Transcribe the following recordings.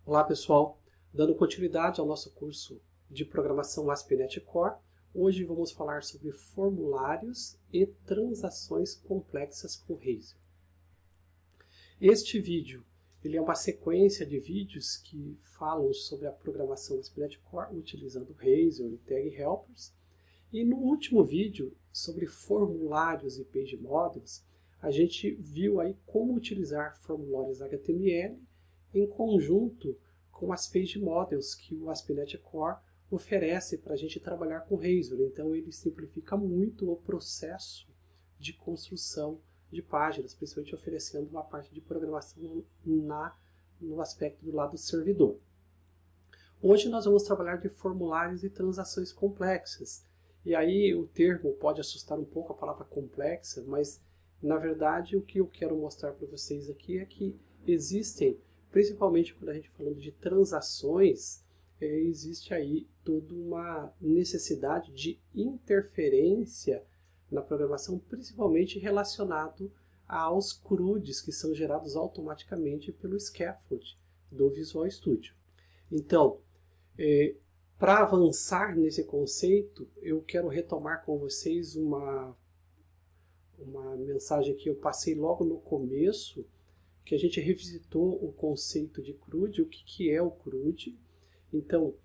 Olá pessoal, dando continuidade ao nosso curso de programação ASP.NET Core, hoje vamos falar sobre formulários e transações complexas com Razor. Este vídeo ele é uma sequência de vídeos que falam sobre a programação ASP.NET Core utilizando Razor e Tag Helpers. E no último vídeo sobre formulários e page models, a gente viu aí como utilizar formulários HTML em conjunto com as page models que o ASP.NET Core oferece para a gente trabalhar com Razor. Então ele simplifica muito o processo de construção de páginas, principalmente oferecendo uma parte de programação no aspecto do lado do servidor. Hoje nós vamos trabalhar de formulários e transações complexas. E aí o termo pode assustar um pouco, a palavra complexa, mas na verdade o que eu quero mostrar para vocês aqui é que existem, principalmente quando a gente falando de transações, existe aí toda uma necessidade de interferência na programação, principalmente relacionado aos CRUDs que são gerados automaticamente pelo scaffold do Visual Studio. Então, para avançar nesse conceito, eu quero retomar com vocês uma mensagem que eu passei logo no começo, que a gente revisitou o conceito de CRUD, o que é o CRUD. Então,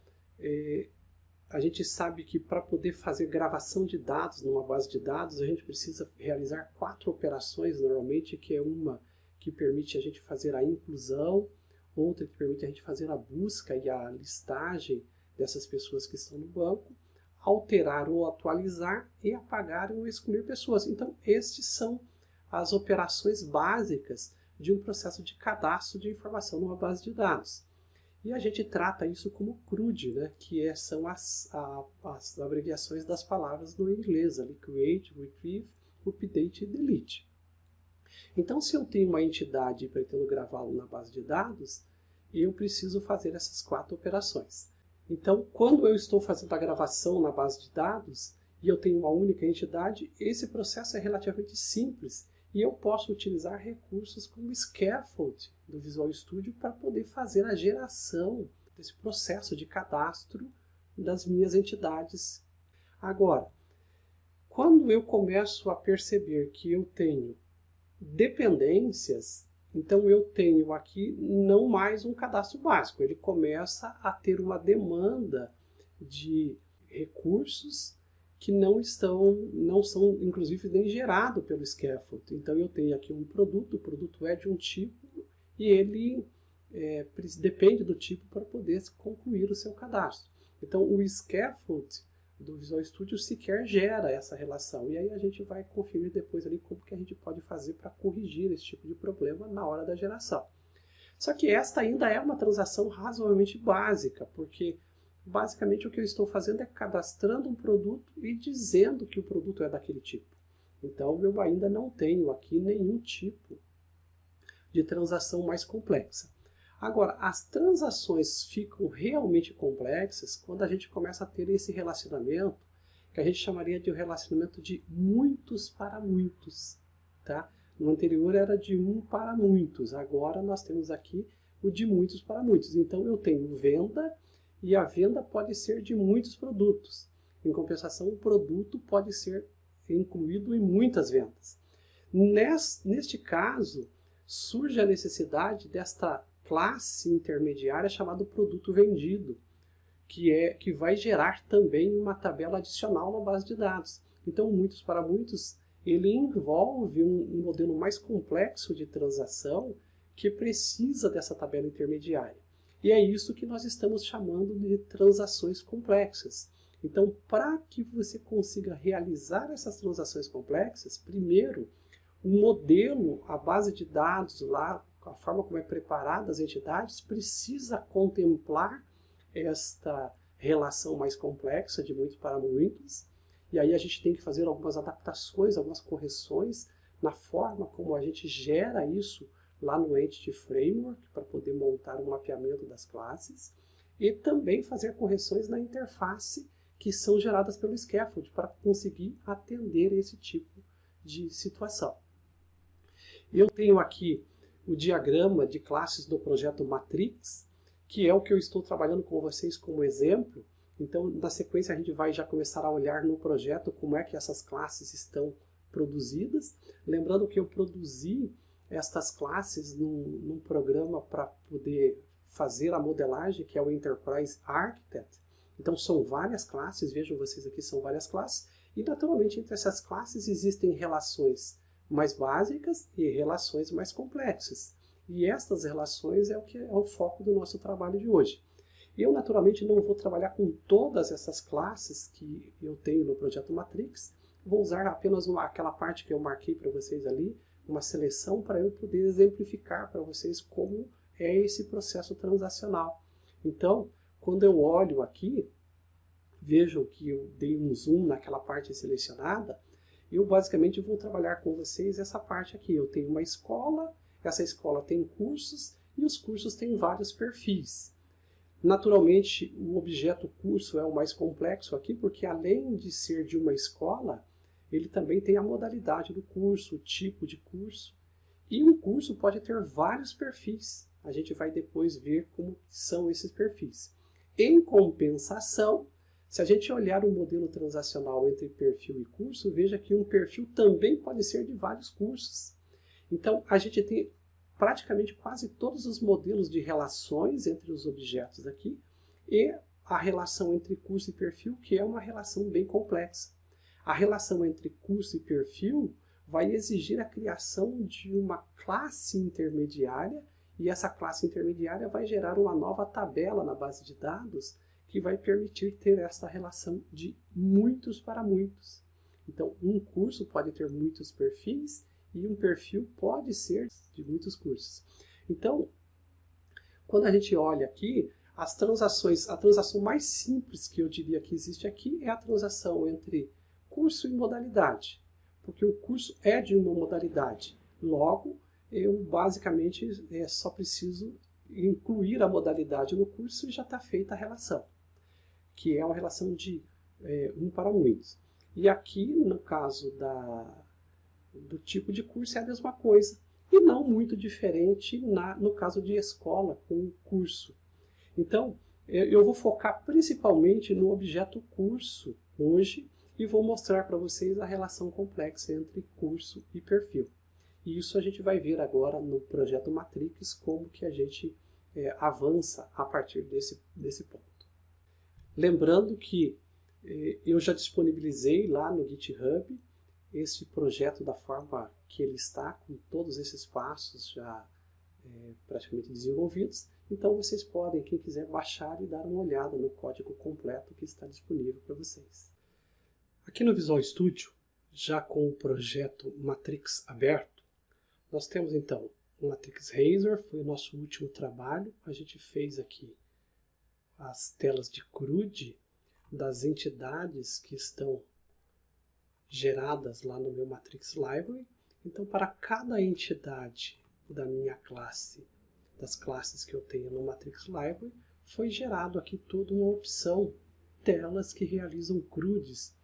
a gente sabe que para poder fazer gravação de dados numa base de dados, a gente precisa realizar 4 operações normalmente, que é uma que permite a gente fazer a inclusão, outra que permite a gente fazer a busca e a listagem dessas pessoas que estão no banco, alterar ou atualizar e apagar ou excluir pessoas. Então, estes são as operações básicas de um processo de cadastro de informação numa base de dados. E a gente trata isso como CRUD, né? Que são as abreviações das palavras no inglês, ali, Create, Retrieve, Update e Delete. Então, se eu tenho uma entidade e pretendo gravá-lo na base de dados, eu preciso fazer essas 4 operações. Então, quando eu estou fazendo a gravação na base de dados e eu tenho uma única entidade, esse processo é relativamente simples e eu posso utilizar recursos como o Scaffold do Visual Studio para poder fazer a geração desse processo de cadastro das minhas entidades. Agora, quando eu começo a perceber que eu tenho dependências, então eu tenho aqui não mais um cadastro básico, ele começa a ter uma demanda de recursos que não são inclusive nem gerados pelo Scaffold. Então eu tenho aqui um produto, o produto é de um tipo e ele depende do tipo para poder concluir o seu cadastro. Então o Scaffold do Visual Studio sequer gera essa relação. E aí a gente vai conferir depois ali como que a gente pode fazer para corrigir esse tipo de problema na hora da geração. Só que esta ainda é uma transação razoavelmente básica, porque basicamente o que eu estou fazendo é cadastrando um produto e dizendo que o produto é daquele tipo. Então eu ainda não tenho aqui nenhum tipo de transação mais complexa. Agora, as transações ficam realmente complexas quando a gente começa a ter esse relacionamento que a gente chamaria de um relacionamento de muitos para muitos. Tá? No anterior era de um para muitos, agora nós temos aqui o de muitos para muitos. Então eu tenho venda e a venda pode ser de muitos produtos. Em compensação, o produto pode ser incluído em muitas vendas. Neste caso, surge a necessidade desta classe intermediária chamada produto vendido, que vai gerar também uma tabela adicional na base de dados. Então, muitos para muitos, ele envolve um modelo mais complexo de transação que precisa dessa tabela intermediária. E é isso que nós estamos chamando de transações complexas. Então, para que você consiga realizar essas transações complexas, primeiro, o modelo, a base de dados lá, a forma como é preparada as entidades, precisa contemplar esta relação mais complexa de muitos para muitos, e aí a gente tem que fazer algumas adaptações, algumas correções na forma como a gente gera isso lá no Entity Framework, para poder montar um mapeamento das classes, e também fazer correções na interface que são geradas pelo Scaffold, para conseguir atender esse tipo de situação. Eu tenho aqui o diagrama de classes do projeto Matrix, que é o que eu estou trabalhando com vocês como exemplo. Então, na sequência, a gente vai já começar a olhar no projeto como é que essas classes estão produzidas. Lembrando que eu produzi estas classes num programa para poder fazer a modelagem, que é o Enterprise Architect. Então, são várias classes, vejam vocês aqui, são várias classes. E, naturalmente, entre essas classes existem relações mais básicas e relações mais complexas. E estas relações é o que é o foco do nosso trabalho de hoje. Eu, naturalmente, não vou trabalhar com todas essas classes que eu tenho no projeto Matrix. Vou usar apenas aquela parte que eu marquei para vocês ali, uma seleção para eu poder exemplificar para vocês como é esse processo transacional. Então, quando eu olho aqui, vejam que eu dei um zoom naquela parte selecionada, eu basicamente vou trabalhar com vocês essa parte aqui. Eu tenho uma escola, essa escola tem cursos e os cursos têm vários perfis. Naturalmente, o objeto curso é o mais complexo aqui, porque além de ser de uma escola, ele também tem a modalidade do curso, o tipo de curso. E um curso pode ter vários perfis. A gente vai depois ver como são esses perfis. Em compensação, se a gente olhar o modelo transacional entre perfil e curso, veja que um perfil também pode ser de vários cursos. Então, a gente tem praticamente quase todos os modelos de relações entre os objetos aqui e a relação entre curso e perfil, que é uma relação bem complexa. A relação entre curso e perfil vai exigir a criação de uma classe intermediária e essa classe intermediária vai gerar uma nova tabela na base de dados que vai permitir ter essa relação de muitos para muitos. Então, um curso pode ter muitos perfis e um perfil pode ser de muitos cursos. Então, quando a gente olha aqui, as transações, a transação mais simples que eu diria que existe aqui é a transação entre curso e modalidade, porque o curso é de uma modalidade. Logo, eu basicamente só preciso incluir a modalidade no curso e já está feita a relação, que é uma relação de um para muitos. E aqui, no caso do tipo de curso, é a mesma coisa, e não muito diferente no caso de escola com curso. Então, eu vou focar principalmente no objeto curso hoje e vou mostrar para vocês a relação complexa entre curso e perfil. E isso a gente vai ver agora no projeto Matrix, como que a gente avança a partir desse ponto. Lembrando que eu já disponibilizei lá no GitHub este projeto da forma que ele está, com todos esses passos já praticamente desenvolvidos. Então vocês podem, quem quiser, baixar e dar uma olhada no código completo que está disponível para vocês. Aqui no Visual Studio, já com o projeto Matrix aberto, nós temos então o Matrix Razor, foi o nosso último trabalho. A gente fez aqui as telas de CRUD das entidades que estão geradas lá no meu Matrix Library. Então, para cada entidade da minha classe, das classes que eu tenho no Matrix Library, foi gerado aqui toda uma opção, telas que realizam CRUDs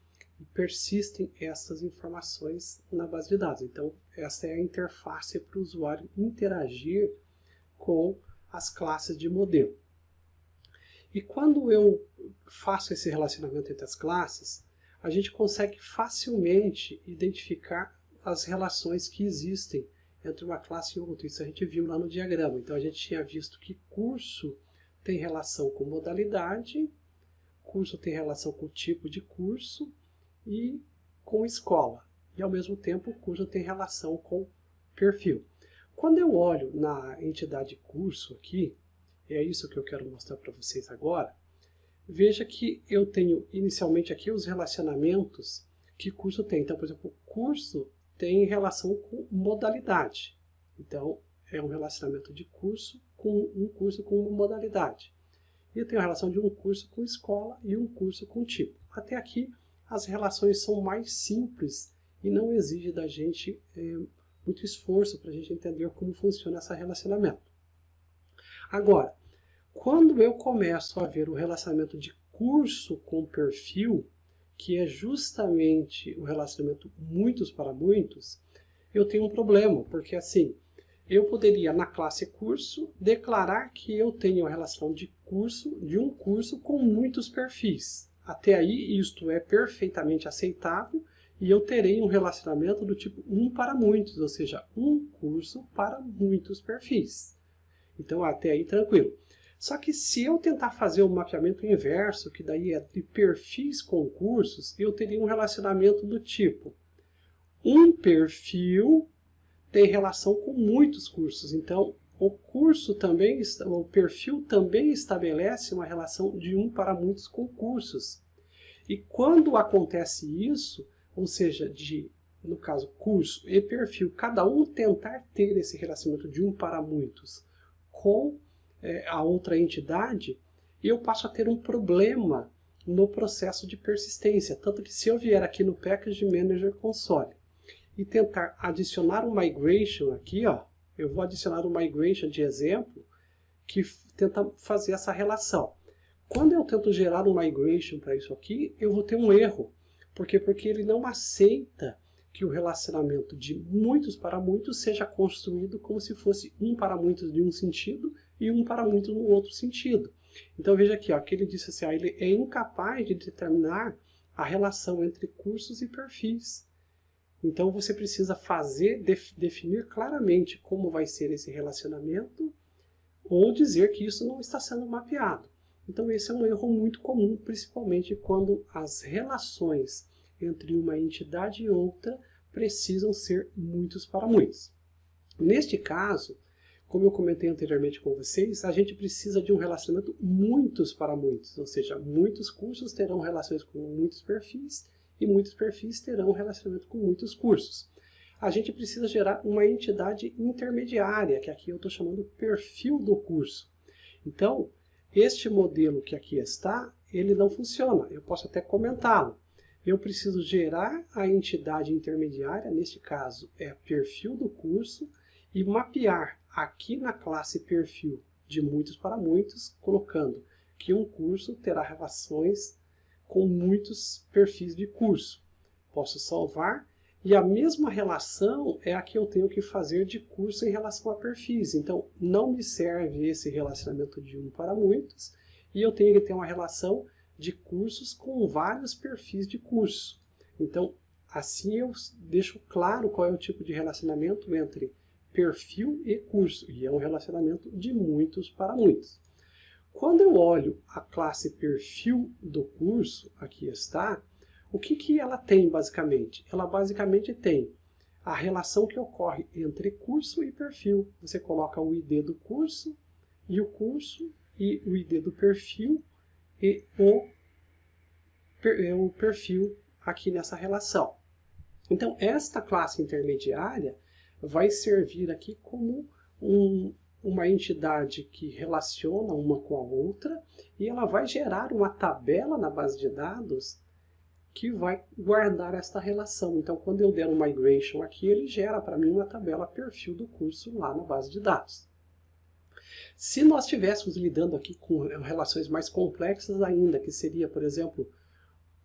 e persistem essas informações na base de dados. Então, essa é a interface para o usuário interagir com as classes de modelo. E quando eu faço esse relacionamento entre as classes, a gente consegue facilmente identificar as relações que existem entre uma classe e outra. Isso a gente viu lá no diagrama. Então a gente tinha visto que curso tem relação com modalidade, curso tem relação com tipo de curso e com escola. E ao mesmo tempo o curso tem relação com perfil. Quando eu olho na entidade curso aqui, é isso que eu quero mostrar para vocês agora, veja que eu tenho inicialmente aqui os relacionamentos que curso tem. Então, por exemplo, curso tem relação com modalidade. Então, é um relacionamento de curso com um curso com modalidade. E eu tenho a relação de um curso com escola e um curso com tipo. Até aqui, as relações são mais simples e não exige da gente muito esforço para a gente entender como funciona esse relacionamento. Agora, quando eu começo a ver o relacionamento de curso com perfil, que é justamente o relacionamento muitos para muitos, eu tenho um problema, porque assim, eu poderia, na classe curso, declarar que eu tenho a relação de um curso com muitos perfis. Até aí, isto é perfeitamente aceitável e eu terei um relacionamento do tipo 1 para muitos, ou seja, um curso para muitos perfis. Então, até aí, tranquilo. Só que se eu tentar fazer o mapeamento inverso, que daí é de perfis com cursos, eu teria um relacionamento do tipo um perfil tem relação com muitos cursos. Então, o perfil também estabelece uma relação de 1 para muitos com cursos. E quando acontece isso, ou seja, no caso, curso e perfil, cada um tentar ter esse relacionamento de 1 para muitos com a outra entidade, eu passo a ter um problema no processo de persistência. Tanto que se eu vier aqui no Package Manager Console e tentar adicionar um migration aqui, ó, eu vou adicionar um migration de exemplo que tenta fazer essa relação. Quando eu tento gerar um migration para isso aqui, eu vou ter um erro. Por quê? Porque ele não aceita que o relacionamento de muitos para muitos seja construído como se fosse 1 para muitos de um sentido e 1 para muitos no outro sentido. Então veja aqui, ó, que ele disse assim, ó, ele é incapaz de determinar a relação entre cursos e perfis. Então você precisa definir claramente como vai ser esse relacionamento ou dizer que isso não está sendo mapeado. Então esse é um erro muito comum, principalmente quando as relações entre uma entidade e outra precisam ser muitos para muitos. Neste caso, como eu comentei anteriormente com vocês, a gente precisa de um relacionamento muitos para muitos, ou seja, muitos cursos terão relações com muitos perfis e muitos perfis terão relacionamento com muitos cursos. A gente precisa gerar uma entidade intermediária, que aqui eu estou chamando perfil do curso. Então, este modelo que aqui está, ele não funciona. Eu posso até comentá-lo. Eu preciso gerar a entidade intermediária, neste caso é perfil do curso, e mapear aqui na classe perfil de muitos para muitos, colocando que um curso terá relações com muitos perfis de curso. Posso salvar, e a mesma relação é a que eu tenho que fazer de curso em relação a perfis. Então, não me serve esse relacionamento de 1 para muitos, e eu tenho que ter uma relação de cursos com vários perfis de curso. Então, assim eu deixo claro qual é o tipo de relacionamento entre perfil e curso, e é um relacionamento de muitos para muitos. Quando eu olho a classe perfil do curso, aqui está, o que ela tem basicamente? Ela basicamente tem a relação que ocorre entre curso e perfil. Você coloca o ID do curso e o ID do perfil e o perfil aqui nessa relação. Então, esta classe intermediária vai servir aqui como uma entidade que relaciona uma com a outra e ela vai gerar uma tabela na base de dados que vai guardar esta relação. Então, quando eu der um migration aqui, ele gera para mim uma tabela perfil do curso lá na base de dados. Se nós estivéssemos lidando aqui com relações mais complexas ainda, que seria, por exemplo,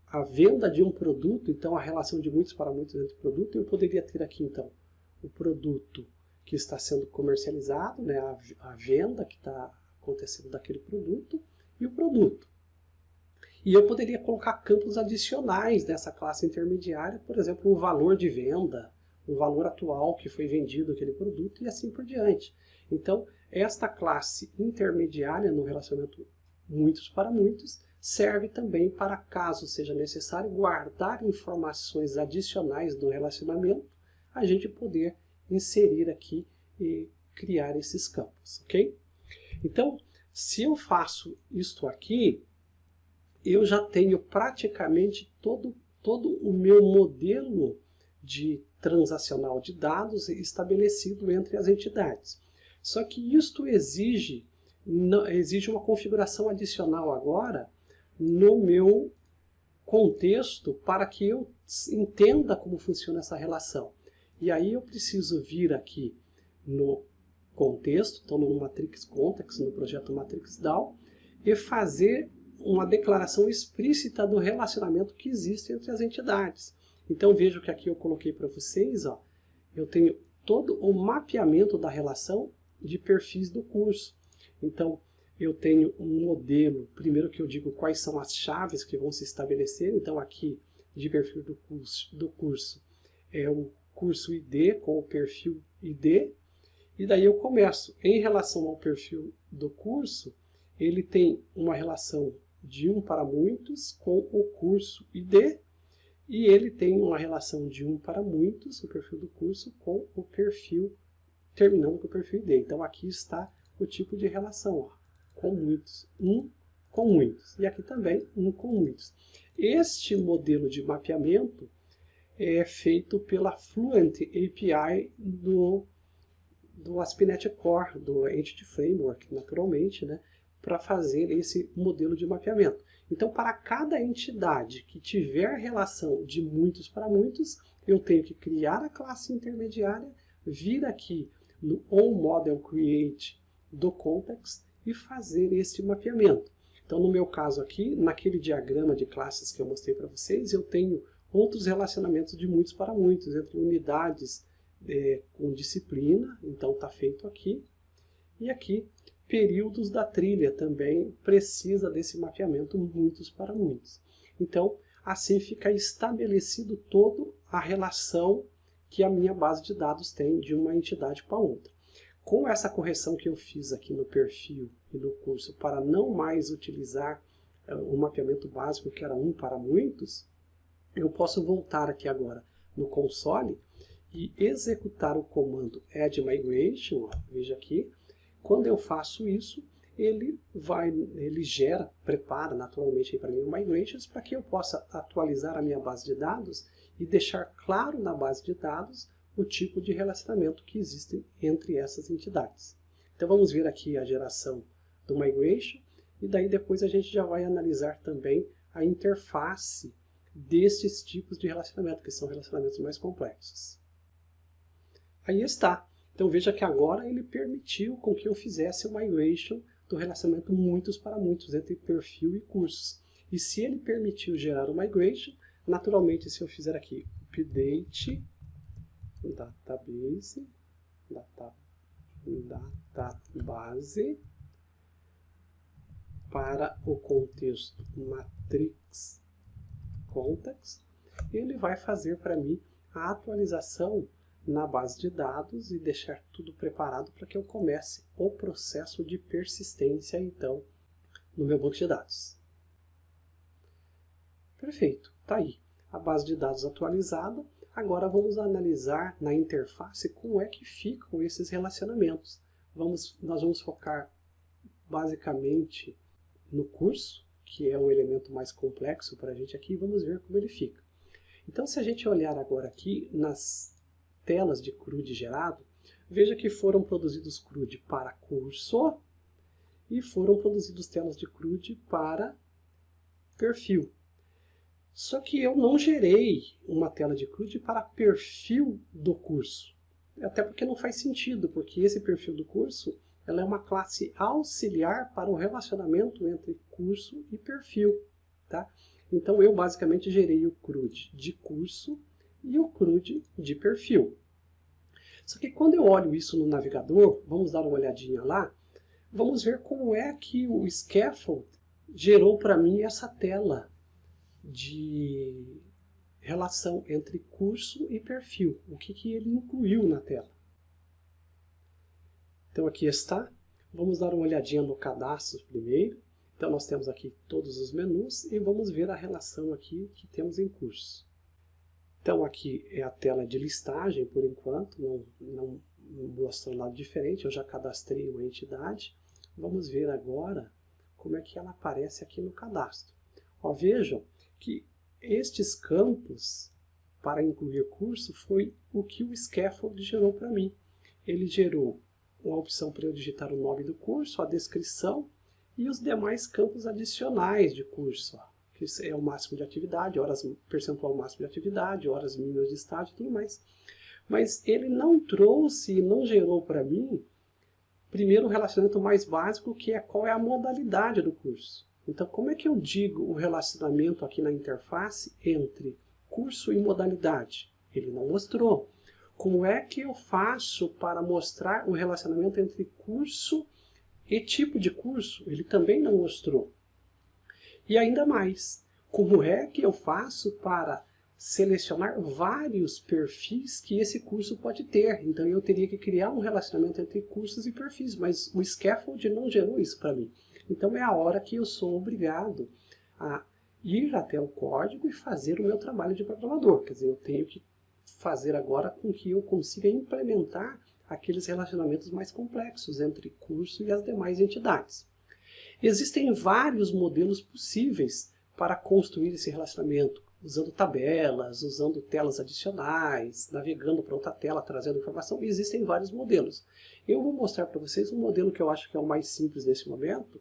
a venda de um produto, então a relação de muitos para muitos entre o produto, eu poderia ter aqui, então, o produto que está sendo comercializado, né, a venda que está acontecendo daquele produto, e o produto. E eu poderia colocar campos adicionais dessa classe intermediária, por exemplo, o valor de venda, o valor atual que foi vendido aquele produto e assim por diante. Então, esta classe intermediária no relacionamento muitos para muitos serve também para, caso seja necessário, guardar informações adicionais do relacionamento, a gente poder inserir aqui e criar esses campos, ok? Então, se eu faço isto aqui, eu já tenho praticamente todo o meu modelo de transacional de dados estabelecido entre as entidades. Só que isto exige uma configuração adicional agora no meu contexto para que eu entenda como funciona essa relação. E aí eu preciso vir aqui no contexto, então no Matrix Context, no projeto Matrix DAO, e fazer uma declaração explícita do relacionamento que existe entre as entidades. Então veja que aqui eu coloquei para vocês, ó, eu tenho todo o mapeamento da relação de perfis do curso. Então, eu tenho um modelo, primeiro que eu digo quais são as chaves que vão se estabelecer. Então, aqui, de perfil do curso é o curso ID com o perfil ID. E daí eu começo, em relação ao perfil do curso, ele tem uma relação de 1 para muitos com o curso ID, e ele tem uma relação de 1 para muitos, o perfil do curso, com o perfil, terminando com o perfil ID. Então aqui está o tipo de relação, ó, com muitos, 1 com muitos, e aqui também 1 com muitos. Este modelo de mapeamento é feito pela Fluent API do ASP.NET Core, do Entity Framework, naturalmente, né, para fazer esse modelo de mapeamento. Então, para cada entidade que tiver relação de muitos para muitos, eu tenho que criar a classe intermediária, vir aqui no onModelCreate do Context e fazer este mapeamento. Então, no meu caso aqui, naquele diagrama de classes que eu mostrei para vocês, eu tenho outros relacionamentos de muitos para muitos, entre unidades com disciplina, então está feito aqui. E aqui, períodos da trilha também precisa desse mapeamento muitos para muitos. Então, assim fica estabelecido toda a relação que a minha base de dados tem de uma entidade para outra. Com essa correção que eu fiz aqui no perfil e no curso para não mais utilizar o mapeamento básico que era 1 para muitos, eu posso voltar aqui agora no console e executar o comando add migration, ó, veja aqui. Quando eu faço isso, ele prepara naturalmente para mim o migrations para que eu possa atualizar a minha base de dados e deixar claro na base de dados o tipo de relacionamento que existe entre essas entidades. Então vamos ver aqui a geração do migration e daí depois a gente já vai analisar também a interface destes tipos de relacionamento, que são relacionamentos mais complexos. Aí está. Então veja que agora ele permitiu com que eu fizesse o migration do relacionamento muitos para muitos entre perfil e cursos. E se ele permitiu gerar o migration, naturalmente se eu fizer aqui update database para o contexto matrix context, ele vai fazer para mim a atualização na base de dados e deixar tudo preparado para que eu comece o processo de persistência, então, no meu banco de dados. Perfeito, está aí a base de dados atualizada. Agora vamos analisar na interface como é que ficam esses relacionamentos. Nós vamos focar basicamente no curso, que é o elemento mais complexo para a gente aqui, e vamos ver como ele fica. Então, se a gente olhar agora aqui nas telas de CRUD gerado, veja que foram produzidos CRUD para curso e foram produzidos telas de CRUD para perfil. Só que eu não gerei uma tela de CRUD para perfil do curso. Até porque não faz sentido, porque esse perfil do curso ela é uma classe auxiliar para o relacionamento entre curso e perfil. Tá? Então eu basicamente gerei o CRUD de curso e o CRUD de perfil. Só que quando eu olho isso no navegador, vamos dar uma olhadinha lá, vamos ver como é que o Scaffold gerou para mim essa tela de relação entre curso e perfil. O que ele incluiu na tela. Então aqui está. Vamos dar uma olhadinha no cadastro primeiro. Então nós temos aqui todos os menus e vamos ver a relação aqui que temos em curso. Então aqui é a tela de listagem por enquanto, não mostra nada diferente, eu já cadastrei uma entidade. Vamos ver agora como é que ela aparece aqui no cadastro. Ó, vejam que estes campos para incluir curso foi o que o Scaffold gerou para mim. Ele gerou uma opção para eu digitar o nome do curso, a descrição e os demais campos adicionais de curso. Ó, que é o máximo de atividade, horas, percentual máximo de atividade, horas mínimas de estágio e tudo mais. Mas ele não trouxe, não gerou para mim, primeiro o relacionamento mais básico, que é qual é a modalidade do curso. Então, como é que eu digo o relacionamento aqui na interface entre curso e modalidade? Ele não mostrou. Como é que eu faço para mostrar o relacionamento entre curso e tipo de curso? Ele também não mostrou. E ainda mais, como é que eu faço para selecionar vários perfis que esse curso pode ter? Então eu teria que criar um relacionamento entre cursos e perfis, mas o Scaffold não gerou isso para mim. Então é a hora que eu sou obrigado a ir até o código e fazer o meu trabalho de programador. Quer dizer, eu tenho que fazer agora com que eu consiga implementar aqueles relacionamentos mais complexos entre curso e as demais entidades. Existem vários modelos possíveis para construir esse relacionamento, usando tabelas, usando telas adicionais, navegando para outra tela, trazendo informação. Existem vários modelos. Eu vou mostrar para vocês um modelo que eu acho que é o mais simples nesse momento,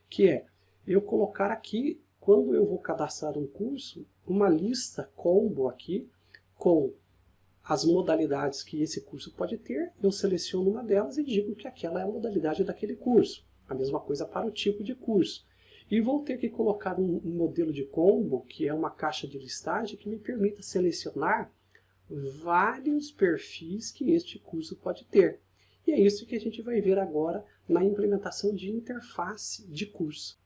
que é eu colocar aqui, quando eu vou cadastrar um curso, uma lista combo aqui com as modalidades que esse curso pode ter, eu seleciono uma delas e digo que aquela é a modalidade daquele curso. A mesma coisa para o tipo de curso. E vou ter que colocar um modelo de combo, que é uma caixa de listagem, que me permita selecionar vários perfis que este curso pode ter. E é isso que a gente vai ver agora na implementação de interface de curso.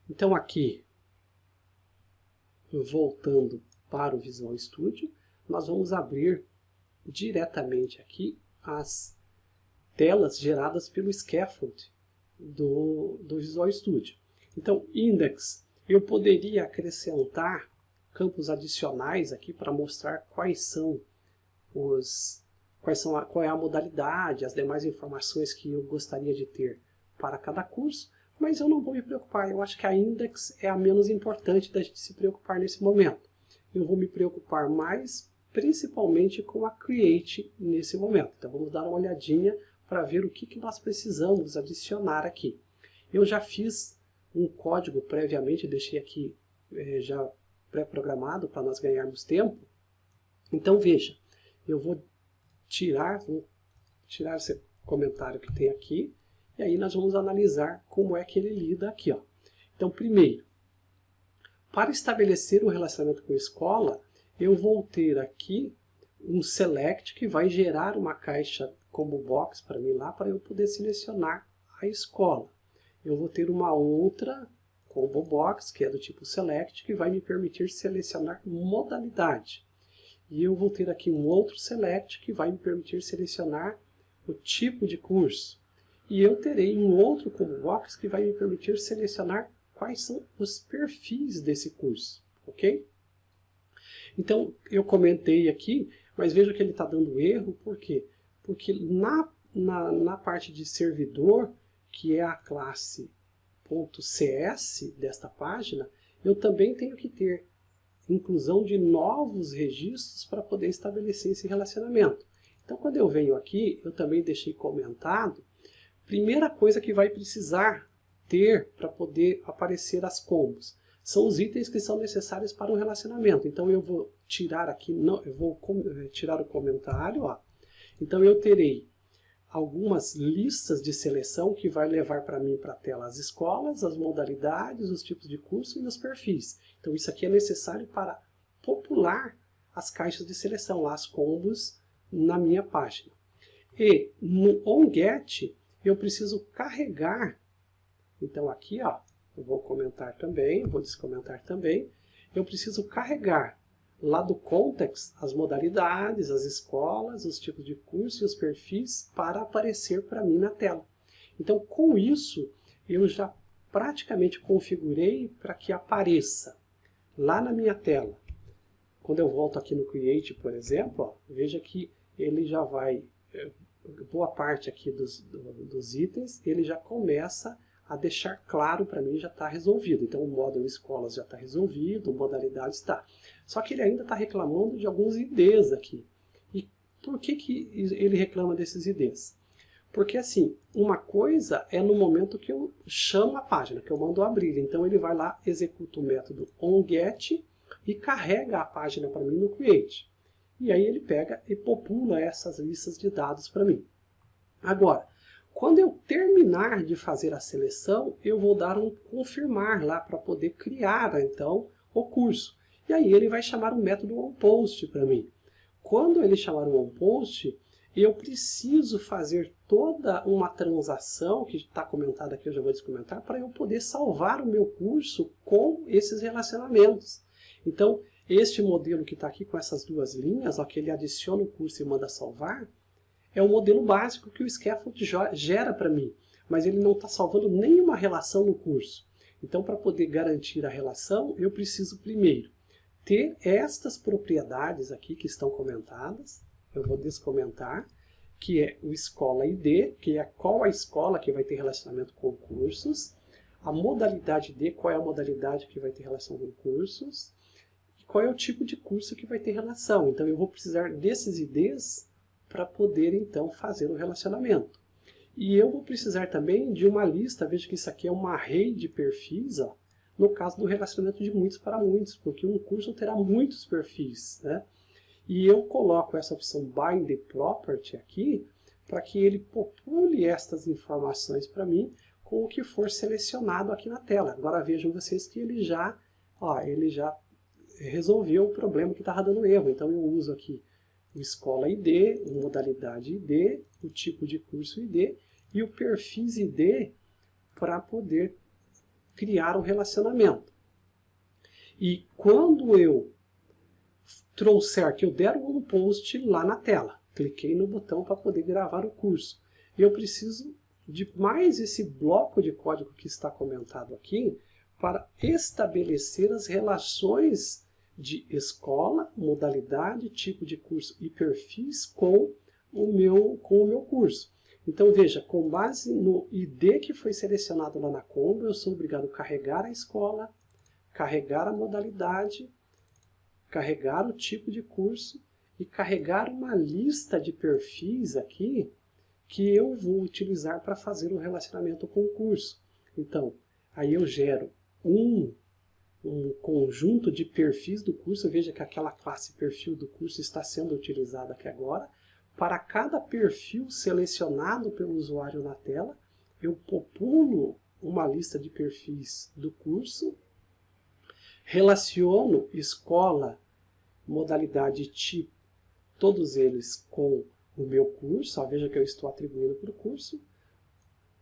Então aqui, voltando para o Visual Studio, nós vamos abrir diretamente aqui as telas geradas pelo Scaffold do Visual Studio. Então, index, eu poderia acrescentar campos adicionais aqui para mostrar qual é a modalidade, as demais informações que eu gostaria de ter para cada curso, mas eu não vou me preocupar. Eu acho que a index é a menos importante da gente se preocupar nesse momento. Eu vou me preocupar mais, principalmente, com a create nesse momento. Então, vamos dar uma olhadinha para ver o que nós precisamos adicionar aqui. Eu já fiz um código previamente, deixei aqui já pré-programado para nós ganharmos tempo. Então, veja, eu vou tirar esse comentário que tem aqui, e aí nós vamos analisar como é que ele lida aqui. Ó. Então, primeiro, para estabelecer o relacionamento com a escola, eu vou ter aqui um select que vai gerar uma caixa combo box para mim lá, para eu poder selecionar a escola. Eu vou ter uma outra combo box, que é do tipo select, que vai me permitir selecionar modalidade. E eu vou ter aqui um outro select que vai me permitir selecionar o tipo de curso. E eu terei um outro combo box que vai me permitir selecionar quais são os perfis desse curso, ok? Então, eu comentei aqui, mas veja que ele está dando erro, por quê? Porque na parte de servidor, que é a classe .cs desta página, eu também tenho que ter inclusão de novos registros para poder estabelecer esse relacionamento. Então, quando eu venho aqui, eu também deixei comentado, primeira coisa que vai precisar ter para poder aparecer as combos são os itens que são necessários para um relacionamento. Então eu vou tirar aqui, eu vou tirar o comentário. Ó. Então eu terei algumas listas de seleção que vai levar para mim para a tela as escolas, as modalidades, os tipos de curso e os perfis. Então isso aqui é necessário para popular as caixas de seleção, as combos na minha página. E no onGet eu preciso carregar, então aqui ó, eu vou comentar também, vou descomentar também, eu preciso carregar lá do context as modalidades, as escolas, os tipos de curso e os perfis para aparecer para mim na tela. Então com isso eu já praticamente configurei para que apareça lá na minha tela. Quando eu volto aqui no Create, por exemplo, ó, veja que ele já vai, boa parte aqui dos itens, ele já começa a deixar claro para mim, já está resolvido. Então o módulo escolas já está resolvido, modalidade está. Só que ele ainda está reclamando de alguns IDs aqui. E por que ele reclama desses IDs? Porque assim, uma coisa é no momento que eu chamo a página, que eu mando abrir. Então ele vai lá, executa o método onGet e carrega a página para mim no Create. E aí ele pega e popula essas listas de dados para mim. Agora, quando eu terminar de fazer a seleção, eu vou dar um confirmar lá para poder criar então o curso. E aí ele vai chamar o método onPost para mim. quando ele chamar o onPost, eu preciso fazer toda uma transação, que está comentada aqui, eu já vou descomentar, para eu poder salvar o meu curso com esses relacionamentos. Então, este modelo que está aqui com essas duas linhas, ó, que ele adiciona o curso e manda salvar, é o modelo básico que o Scaffold gera para mim, mas ele não está salvando nenhuma relação no curso. Então, para poder garantir a relação, eu preciso primeiro ter estas propriedades aqui que estão comentadas. Eu vou descomentar, que é o escola ID, que é qual a escola que vai ter relacionamento com cursos, a modalidade D, qual é a modalidade que vai ter relação com cursos, e qual é o tipo de curso que vai ter relação. Então, eu vou precisar desses IDs para poder, então, fazer o relacionamento. E eu vou precisar também de uma lista, veja que isso aqui é uma array de perfis, ó, no caso do relacionamento de muitos para muitos, porque um curso terá muitos perfis, né? E eu coloco essa opção Bind the Property aqui, para que ele popule estas informações para mim com o que for selecionado aqui na tela. Agora vejam vocês que ele já resolveu o problema que estava dando erro. Então eu uso aqui o escola ID, o modalidade ID, o tipo de curso ID e o perfis ID para poder criar um relacionamento. E quando eu trouxer que eu der um onPost lá na tela, cliquei no botão para poder gravar o curso, eu preciso de mais esse bloco de código que está comentado aqui para estabelecer as relações de escola, modalidade, tipo de curso e perfis com o meu curso. Então veja, com base no ID que foi selecionado lá na Combo, eu sou obrigado a carregar a escola, carregar a modalidade, carregar o tipo de curso e carregar uma lista de perfis aqui que eu vou utilizar para fazer o relacionamento com o curso. Então, aí eu gero um conjunto de perfis do curso. Veja que aquela classe perfil do curso está sendo utilizada aqui agora. Para cada perfil selecionado pelo usuário na tela, eu populo uma lista de perfis do curso, relaciono escola, modalidade e tipo, todos eles com o meu curso. Veja que eu estou atribuindo para o curso.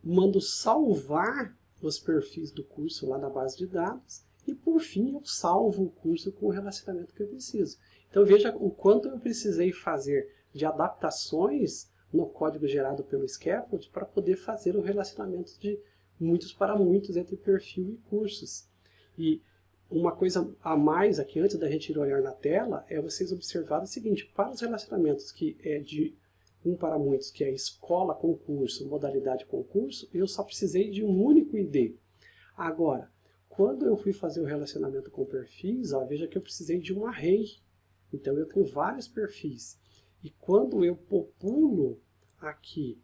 Mando salvar os perfis do curso lá na base de dados. E por fim eu salvo o curso com o relacionamento que eu preciso. Então veja o quanto eu precisei fazer de adaptações no código gerado pelo Scaffold para poder fazer o relacionamento de muitos para muitos entre perfil e cursos. E uma coisa a mais aqui, antes da gente ir olhar na tela, é vocês observarem o seguinte: para os relacionamentos que é de um para muitos, que é escola, concurso, modalidade concurso, eu só precisei de um único ID. Agora, quando eu fui fazer o relacionamento com perfis, veja que eu precisei de um array. Então eu tenho vários perfis. E quando eu populo aqui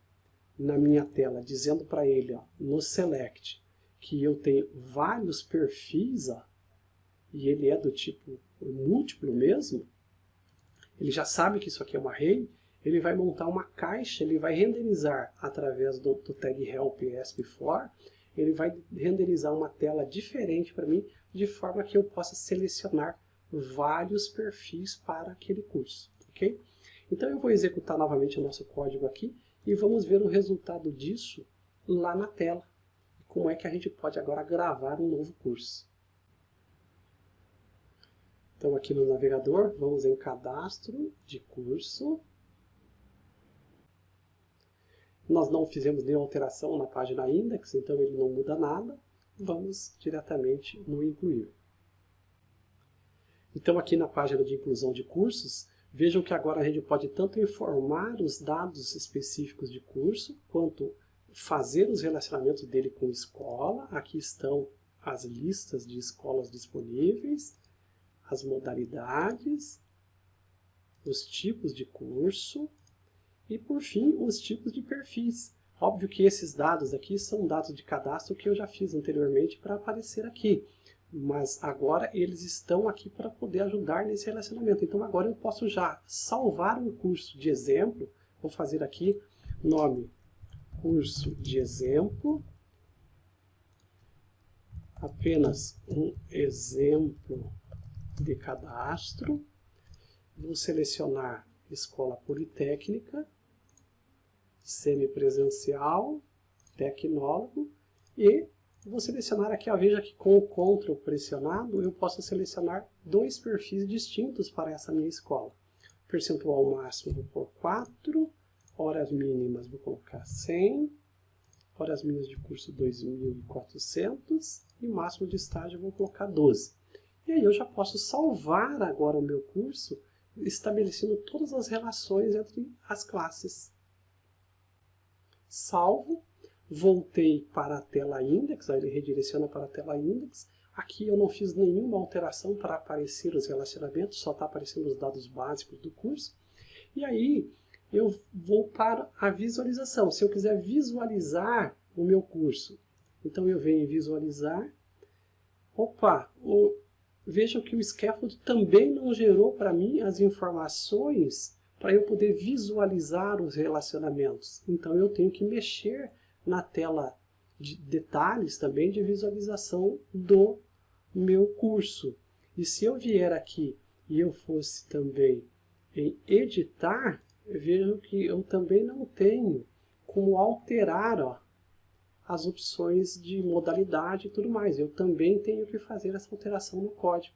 na minha tela, dizendo para ele, no Select, que eu tenho vários perfis, e ele é do tipo múltiplo mesmo, ele já sabe que isso aqui é um array, ele vai montar uma caixa, ele vai renderizar através do tag help ESP4, ele vai renderizar uma tela diferente para mim, de forma que eu possa selecionar vários perfis para aquele curso. Ok? Então eu vou executar novamente o nosso código aqui e vamos ver o resultado disso lá na tela. Como é que a gente pode agora gravar um novo curso. Então aqui no navegador, vamos em cadastro de curso. Nós não fizemos nenhuma alteração na página index, então ele não muda nada. Vamos diretamente no incluir. Então aqui na página de inclusão de cursos, vejam que agora a gente pode tanto informar os dados específicos de curso, quanto fazer os relacionamentos dele com escola. Aqui estão as listas de escolas disponíveis, as modalidades, os tipos de curso e, por fim, os tipos de perfis. Óbvio que esses dados aqui são dados de cadastro que eu já fiz anteriormente para aparecer aqui. Mas agora eles estão aqui para poder ajudar nesse relacionamento. Então agora eu posso já salvar um curso de exemplo. Vou fazer aqui nome curso de exemplo. Apenas um exemplo de cadastro. vou selecionar Escola Politécnica, Semipresencial, Tecnólogo, e vou selecionar aqui, ó, veja que com o Ctrl pressionado eu posso selecionar dois perfis distintos para essa minha escola. Percentual máximo vou pôr 4, horas mínimas vou colocar 100, horas mínimas de curso 2.400 e máximo de estágio vou colocar 12. E aí eu já posso salvar agora o meu curso, estabelecendo todas as relações entre as classes. Salvo, voltei para a tela index, aí ele redireciona para a tela index. Aqui eu não fiz nenhuma alteração para aparecer os relacionamentos, só está aparecendo os dados básicos do curso. E aí eu vou para a visualização. Se eu quiser visualizar o meu curso, então eu venho em visualizar. Opa, vejam que o Scaffold também não gerou para mim as informações para eu poder visualizar os relacionamentos. Então eu tenho que mexer na tela de detalhes também de visualização do meu curso. E se eu vier aqui e eu fosse também em editar, vejam que eu também não tenho como alterar, ó, as opções de modalidade e tudo mais. Eu também tenho que fazer essa alteração no código.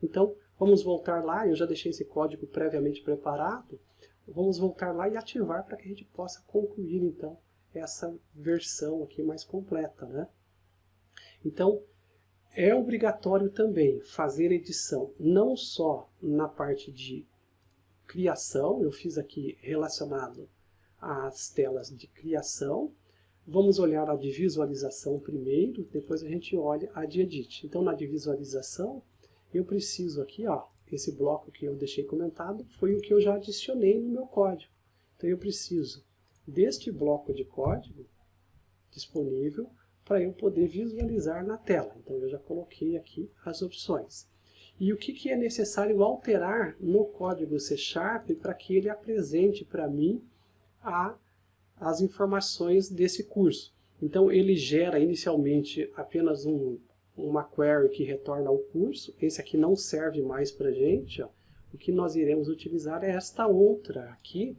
Então, vamos voltar lá, eu já deixei esse código previamente preparado, vamos voltar lá e ativar para que a gente possa concluir, então, essa versão aqui mais completa, né? Então, é obrigatório também fazer edição, não só na parte de criação, eu fiz aqui relacionado às telas de criação. Vamos olhar a de visualização primeiro, depois a gente olha a de edit. Então, na de visualização, eu preciso aqui, ó, esse bloco que eu deixei comentado, foi o que eu já adicionei no meu código. Então, eu preciso deste bloco de código disponível para eu poder visualizar na tela. Então, eu já coloquei aqui as opções. E o que é necessário alterar no código C# para que ele apresente para mim as informações desse curso. Então, ele gera inicialmente apenas uma query que retorna ao curso. Esse aqui não serve mais para a gente. Ó. O que nós iremos utilizar é esta outra aqui,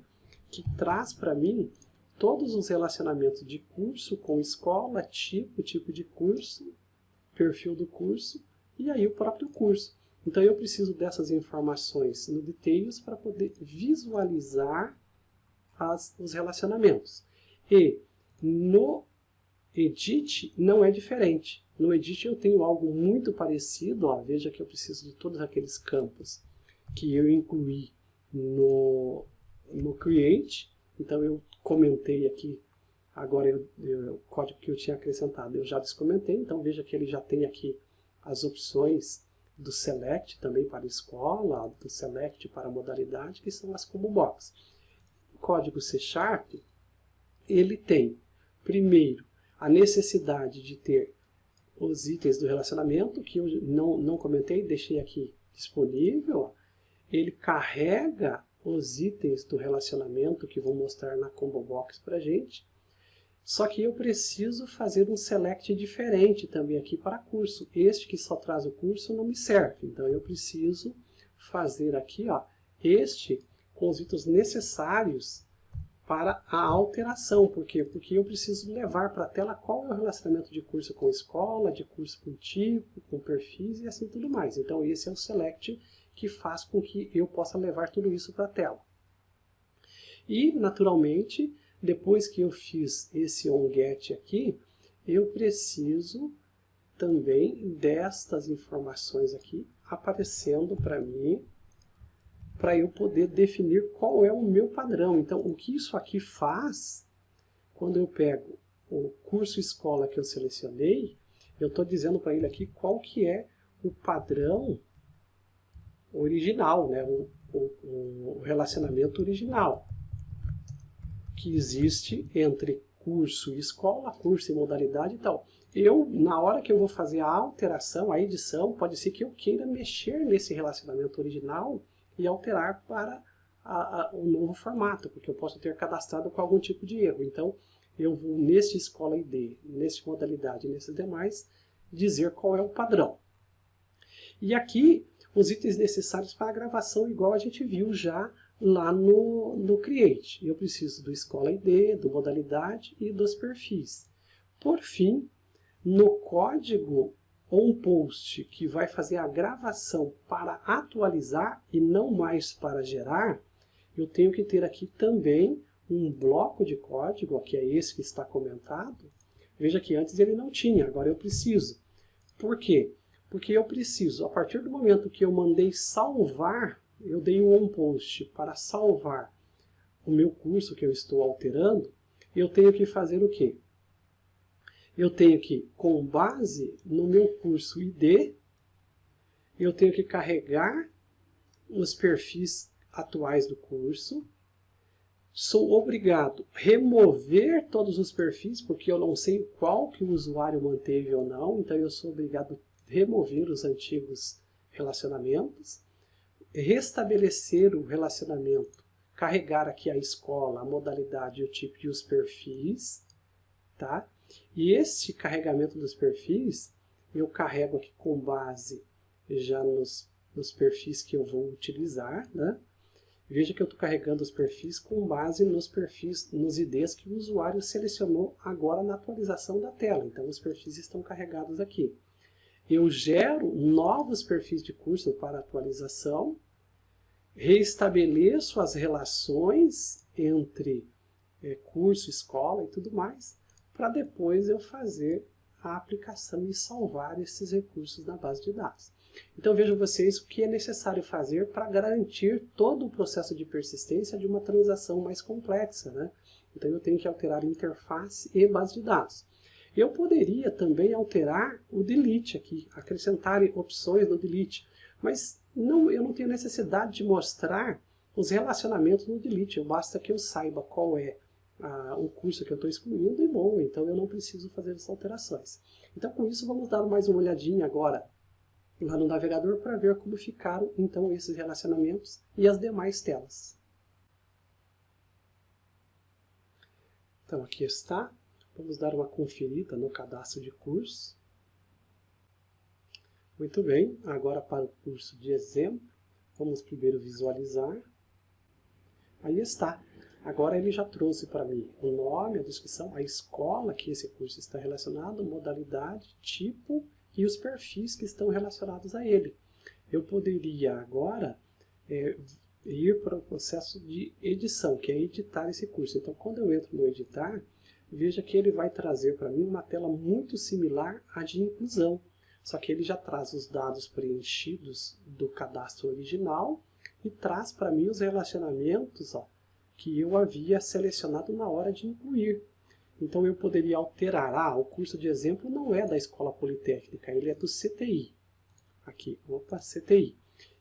que traz para mim todos os relacionamentos de curso com escola, tipo de curso, perfil do curso e aí o próprio curso. Então eu preciso dessas informações no Details para poder visualizar os relacionamentos. E no Edit não é diferente. No Edit eu tenho algo muito parecido. Ó, veja que eu preciso de todos aqueles campos que eu incluí no Create. Então eu comentei aqui, agora o código que eu tinha acrescentado eu já descomentei. Então veja que ele já tem aqui as opções do Select também para escola, do Select para modalidade, que são as combo box. O código C#, ele tem, primeiro, a necessidade de ter os itens do relacionamento, que eu não comentei, deixei aqui disponível. Ele carrega os itens do relacionamento que vão mostrar na combo box para a gente. Só que eu preciso fazer um select diferente também aqui para curso. Este que só traz o curso não me serve. Então eu preciso fazer aqui, ó, este com os itens necessários para a alteração. Por quê? Porque eu preciso levar para a tela qual é o relacionamento de curso com escola, de curso com tipo, com perfis e assim tudo mais. Então esse é o select que faz com que eu possa levar tudo isso para a tela. E, naturalmente, depois que eu fiz esse onGet aqui, eu preciso também destas informações aqui aparecendo para mim, para eu poder definir qual é o meu padrão. Então, o que isso aqui faz, quando eu pego o curso escola que eu selecionei, eu estou dizendo para ele aqui qual que é o padrão original, né? o relacionamento original que existe entre curso e escola, curso e modalidade e tal. Na hora que eu vou fazer a alteração, a edição, pode ser que eu queira mexer nesse relacionamento original e alterar para o novo formato, porque eu posso ter cadastrado com algum tipo de erro. Então, eu vou nesse escola ID, nesse modalidade e nesses demais, dizer qual é o padrão. E aqui, os itens necessários para a gravação, igual a gente viu já lá no Create. Eu preciso do Escola ID, do Modalidade e dos perfis. Por fim, no código onPost, que vai fazer a gravação para atualizar e não mais para gerar, eu tenho que ter aqui também um bloco de código, que é esse que está comentado. Veja que antes ele não tinha, agora eu preciso. Por quê? Porque eu preciso, a partir do momento que eu mandei salvar, eu dei um onPost para salvar o meu curso que eu estou alterando, eu tenho que fazer o quê? Eu tenho que, com base no meu curso ID, eu tenho que carregar os perfis atuais do curso. Sou obrigado a remover todos os perfis, porque eu não sei qual que o usuário manteve ou não, então eu sou obrigado a remover os antigos relacionamentos, restabelecer o relacionamento, carregar aqui a escola, a modalidade, o tipo e os perfis, tá? E esse carregamento dos perfis, eu carrego aqui com base já nos perfis que eu vou utilizar, né? Veja que eu estou carregando os perfis com base nos perfis, nos IDs que o usuário selecionou agora na atualização da tela. Então, os perfis estão carregados aqui. Eu gero novos perfis de curso para atualização, reestabeleço as relações entre curso, escola e tudo mais, para depois eu fazer a aplicação e salvar esses recursos na base de dados. Então vejam vocês o que é necessário fazer para garantir todo o processo de persistência de uma transação mais complexa, né? Então eu tenho que alterar interface e base de dados. Eu poderia também alterar o delete aqui, acrescentar opções no delete, mas eu não tenho necessidade de mostrar os relacionamentos no delete, basta que eu saiba qual é o curso que eu estou excluindo e bom, então eu não preciso fazer essas alterações. Então com isso vamos dar mais uma olhadinha agora lá no navegador para ver como ficaram então esses relacionamentos e as demais telas. Então aqui está, vamos dar uma conferida no cadastro de curso. Muito bem, agora para o curso de exemplo, vamos primeiro visualizar. Aí está, agora ele já trouxe para mim o nome, a descrição, a escola que esse curso está relacionado, modalidade, tipo e os perfis que estão relacionados a ele. Eu poderia agora ir para o processo de edição, que é editar esse curso. Então, quando eu entro no editar, veja que ele vai trazer para mim uma tela muito similar à de inclusão. Só que ele já traz os dados preenchidos do cadastro original e traz para mim os relacionamentos que eu havia selecionado na hora de incluir. Então eu poderia alterar, o curso de exemplo não é da Escola Politécnica, ele é do CTI. Aqui, CTI.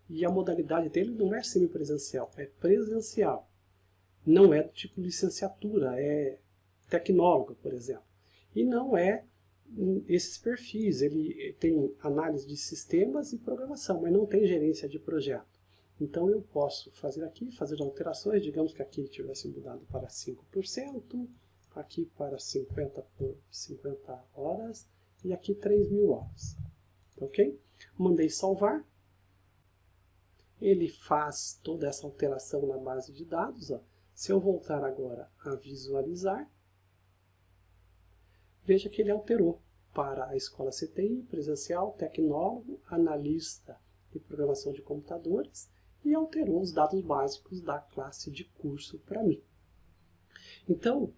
E a modalidade dele não é semipresencial, é presencial. Não é do tipo licenciatura, é tecnólogo, por exemplo. E não é esses perfis, ele tem análise de sistemas e programação, mas não tem gerência de projeto. Então eu posso fazer aqui, fazer alterações, digamos que aqui tivesse mudado para 5%, aqui para 50 por 50 horas e aqui 3.000 horas. Ok? Mandei salvar. Ele faz toda essa alteração na base de dados. Se eu voltar agora a visualizar, veja que ele alterou para a escola CTI, presencial, tecnólogo, analista e programação de computadores e alterou os dados básicos da classe de curso para mim. Então,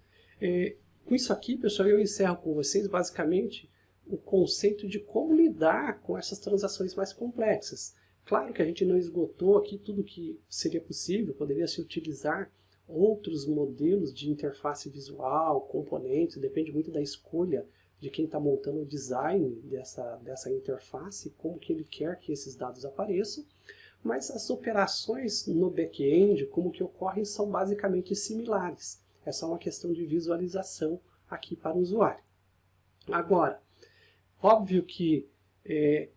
com isso aqui, pessoal, eu encerro com vocês basicamente o conceito de como lidar com essas transações mais complexas. Claro que a gente não esgotou aqui tudo que seria possível, poderia se utilizar outros modelos de interface visual, componentes, depende muito da escolha de quem está montando o design dessa interface, como que ele quer que esses dados apareçam, mas as operações no back-end, como que ocorrem, são basicamente similares. É só uma questão de visualização aqui para o usuário. Agora, óbvio que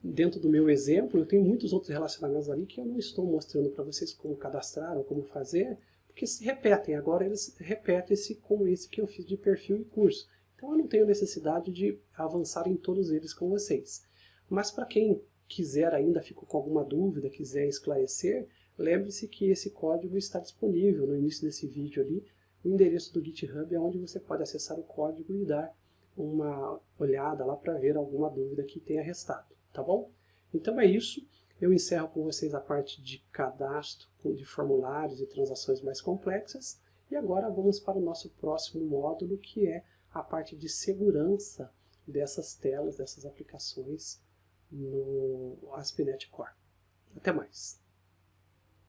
dentro do meu exemplo, eu tenho muitos outros relacionamentos ali que eu não estou mostrando para vocês como cadastrar ou como fazer, porque se repetem. Agora eles repetem-se como esse que eu fiz de perfil e curso. Então eu não tenho necessidade de avançar em todos eles com vocês. Mas para quem quiser ainda, ficou com alguma dúvida, quiser esclarecer, lembre-se que esse código está disponível no início desse vídeo ali. O endereço do GitHub é onde você pode acessar o código e dar uma olhada lá para ver alguma dúvida que tenha restado, tá bom? Então é isso. Eu encerro com vocês a parte de cadastro de formulários e transações mais complexas. E agora vamos para o nosso próximo módulo, que é a parte de segurança dessas telas, dessas aplicações no ASP.NET Core. Até mais!